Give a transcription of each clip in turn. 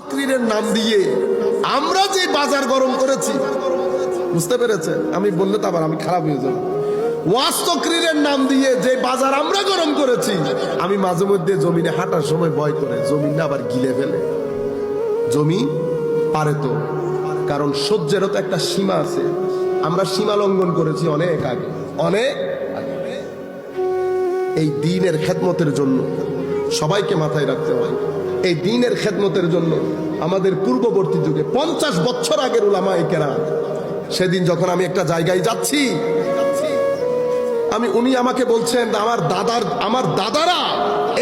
তকরিরের নাম দিয়ে আমরা যে বাজার গরম করেছি, বুঝতে পেরেছেন? আমি বললে তো আবার আমি খারাপ হয়ে যাব। ওয়াজ তকরিরের নাম দিয়ে যে বাজার আমরা গরম করেছি, আমি মাঝে মধ্যে জমিনে হাঁটার সময় ভয় করে জমিন আবার গিলে ফেলে। জমি পারে তো, কারণ সহ্যেরও তো একটা সীমা আছে। আমরা সীমা লঙ্ঘন করেছি অনেক আগে, অনেক আগে। এই দ্বীনের খেদমতের জন্য সবাইকে মাথায় রাখতে হবে। এই দ্বীনের খেদমতের জন্য আমাদের পূর্ববর্তী যুগে 50 বছর আগের উলামায়ে কেরাম, সেদিন যখন আমি একটা জায়গায় যাচ্ছি, উনি আমাকে বলছেন আমার দাদারা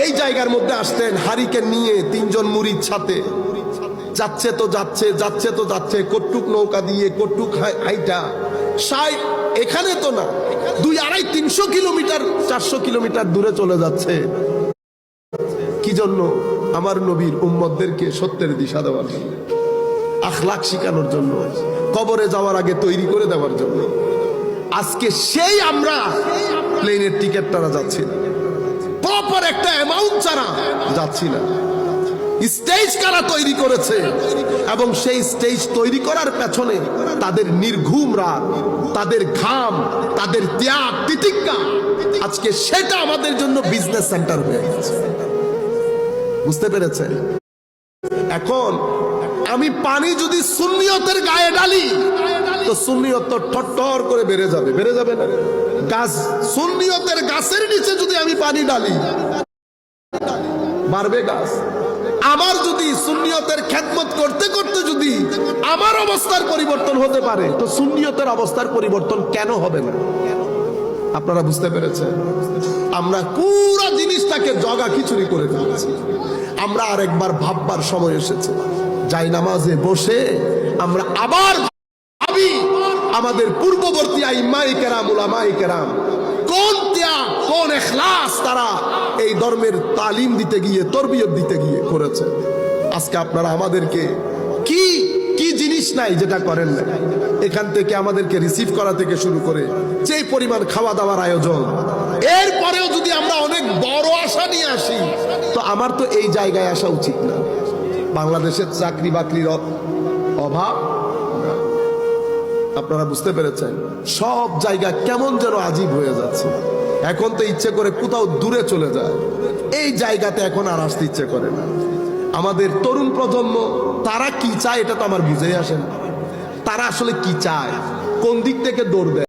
এই জায়গার মধ্যে আসতেন হারিকেন নিয়ে, 3 জন মুরিদ সাথে যাচ্ছে তো যাচ্ছে, কটুক নৌকা দিয়ে কটুক হাইটা এখানে তো না, 200-300 কিলোমিটার 400 কিলোমিটার দূরে চলে যাচ্ছে। কি জন্য? আমার নবীর উম্মতদেরকে সত্যের দিশা দেওয়ার জন্য, আখলাক শিখানোর জন্য, কবরে যাওয়ার আগে তৈরি করে দেওয়ার জন্য। আজকে সেই আমরা প্লেনের টিকিট ছাড়া যাচ্ছি না, প্রপার একটা অ্যামাউন্ট ছাড়া যাচ্ছি না। স্টেজ কারা তৈরি করেছে, এবং সেই স্টেজ তৈরি করার পেছনে তাদের নির্ঘুম রাত, তাদের ঘাম, তাদের ত্যাগ তিতিক্ষা, আজকে সেটা আমাদের জন্য বিজনেস সেন্টার হয়ে গেছে। বুঝতে পেরেছেন? এখন আমি পানি যদি সুন্নিয়তের গায়ে ঢালি, তো সুন্নিয়ত তো ঠট্টর করে বেড়ে যাবে না? গাছ, সুন্নিয়তের গাছের নিচে যদি আমি পানি ঢালি, বাড়বে গাছ। আমার যদি সুন্নিয়তের খেদমত করতে করতে যদি আমার অবস্থার পরিবর্তন হতে পারে, তো সুন্নিয়তের অবস্থার পরিবর্তন কেন হবে না? আপনারা বুঝতে পেরেছেন? আমরা পুরো জিনিসটাকে জগা খিচুড়ি করে ফেলেছি। আমরা আরেকবার ভাববার সময় এসেছে। জায়নামাজে বসে আমরা আবার ভাবি, আমাদের পূর্ববর্তী আইম্মায়ে কেরাম, উলামায়ে কেরাম কোন ত্যাগ, কোন ইখলাস তারা এই ধর্মের তালিম দিতে গিয়ে, তরবিয়ত দিতে গিয়ে করেছে। আজকে আপনারা আমাদেরকে কি কি জিনিস নাই যেটা করেন না। এখান থেকে আমাদেরকে রিসিভ করা থেকে শুরু করে যে পরিমাণ খাওয়া দাওয়ার আয়োজন, এরপরেও যদি আমরা অনেক বড় আশা নিয়ে আসি, তো আমার তো এই জায়গায় আসা উচিত না। বাংলাদেশের চাকরি বাকরির অভাব, আপনারা বুঝতে পেরেছেন? সব জায়গা কেমন যেন আজীব হয়ে যাচ্ছে। এখন তো ইচ্ছে করে কোথাও দূরে চলে যায়, এই জায়গাতে এখন আর আসতে ইচ্ছে করে না। আমাদের তরুণ প্রজন্ম তারা কি চায় এটা তো আমার বুঝেই আসে না। তারা আসলে কি চায়, কোন দিক থেকে দৌড় দেয়।